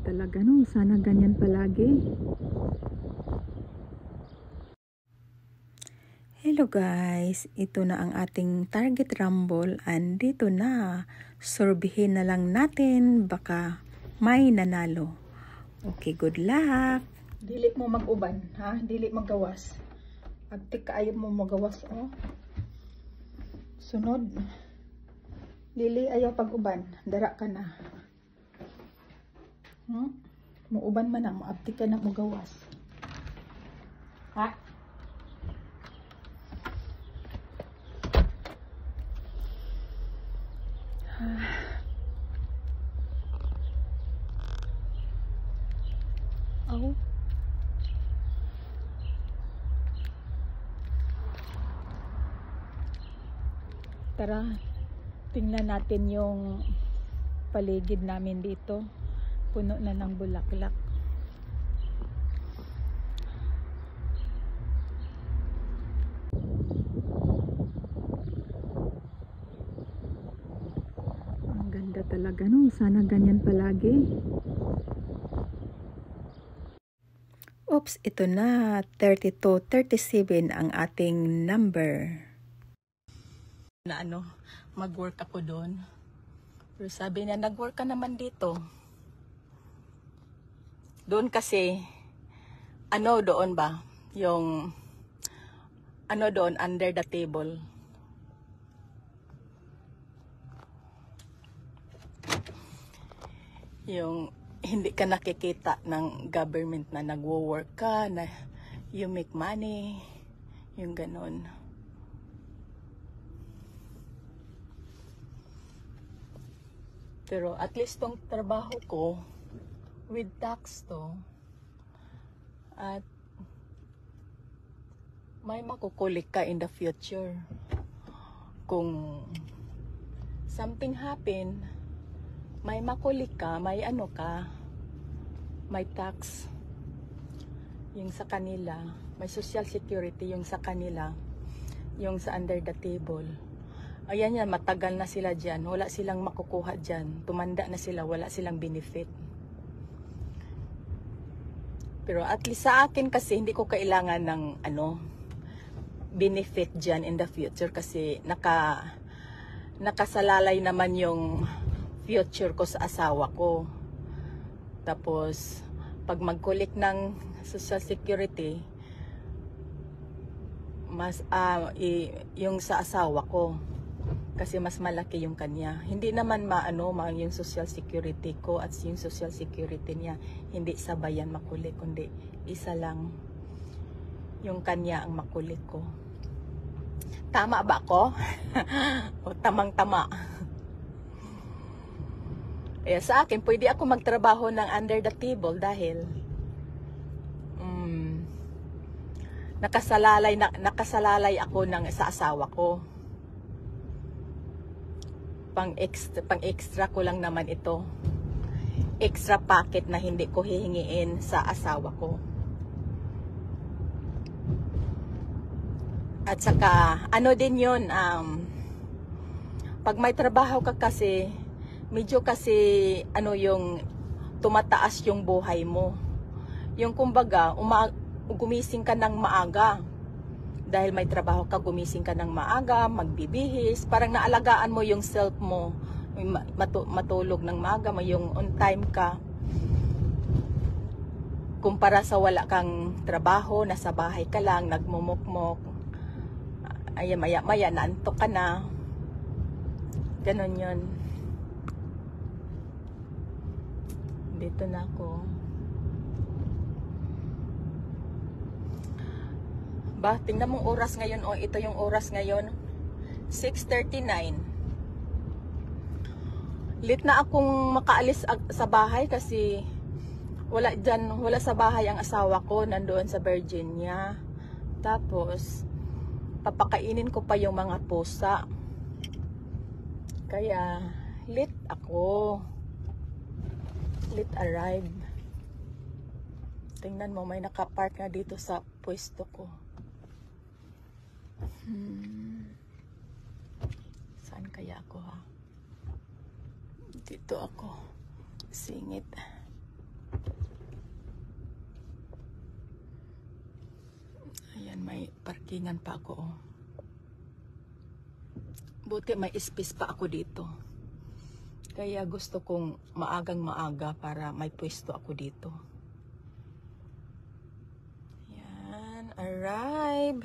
talaga, no? Sana ganyan palagi. Hello guys, ito na ang ating target rumble, andito na. Sorbihin na lang natin, baka may nanalo. Okay, good luck. Dili mo mag-uban, ha? Dili magawas. Agtik kaayo mo magawas, oh. Sunod. Dili ayaw pag-uban, dara ka na. Muuban man na, maabtik ka na magawas. Ha? Oh. Tara, tingnan natin yung paligid namin dito. Puno na ng bulaklak. Ang ganda talaga, no? Sana ganyan palagi. Oops, ito na. 32-37 ang ating number. Na mag-work ako doon. Pero sabi niya, nag-work ka naman dito. Doon kasi, doon ba? Yung, doon, under the table. Yung, hindi ka nakikita ng government na nagwo-work ka, na you make money, yung ganon. Pero at least tong trabaho ko, with tax to, at may makukulik ka in the future. Kung something happen, may makulik ka, may may tax yung sa kanila, may social security yung sa kanila, yung sa under the table. Ayan yan, matagal na sila dyan, wala silang makukuha dyan, tumanda na sila, wala silang benefit. Pero at least sa akin kasi hindi ko kailangan ng benefit dyan in the future kasi nakasalalay naman yung future ko sa asawa ko. Tapos pag mag-collect ng social security, mas yung sa asawa ko kasi mas malaki yung kanya. Hindi naman yung social security ko at yung social security niya hindi sabayan makulik, kundi isa lang yung kanya ang makulik ko. Tama ba ako? O tamang-tama? Sa akin, pwede ako magtrabaho ng under the table dahil nakasalalay ako sa asawa ko. Pang extra ko lang naman ito. Extra packet na hindi ko hihingiin sa asawa ko. At saka, din yun, pag may trabaho ka kasi, medyo kasi, yung tumataas yung buhay mo. Yung kumbaga, gumising ka ng maaga. Dahil may trabaho ka, gumising ka ng maaga, magbibihis, parang naalagaan mo yung self mo, matulog ng maaga, yung on time ka. Kumpara sa wala kang trabaho, nasa bahay ka lang, nagmumukmok, ay maya-maya, naantok ka na. Ganon yun. Dito na ako. Tingnan mong oras ngayon, ito yung oras ngayon, 6:39. Late na akong makaalis sa bahay kasi wala sa bahay ang asawa ko, nandoon sa Virginia. Tapos papakainin ko pa yung mga pusa. Kaya late ako. Late arrive. Tingnan mo, may nakapark na dito sa pwesto ko. Saan kaya ako, ha? Dito ako. Singit. Parkingan pa ako. Oh. Buti may space pa ako dito. Kaya gusto kong maagang maaga para may pwesto ako dito. Yan, arrive.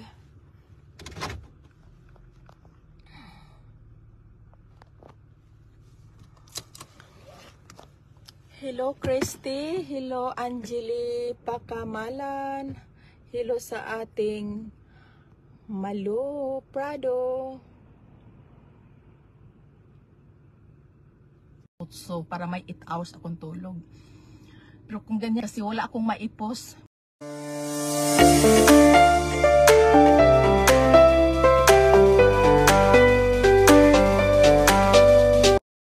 Hello Christy, hello Angeli Pakamalan, hello sa ating Malo Prado. So para may 8 hours akong tulog. Pero kung ganyan kasi wala akong maipos.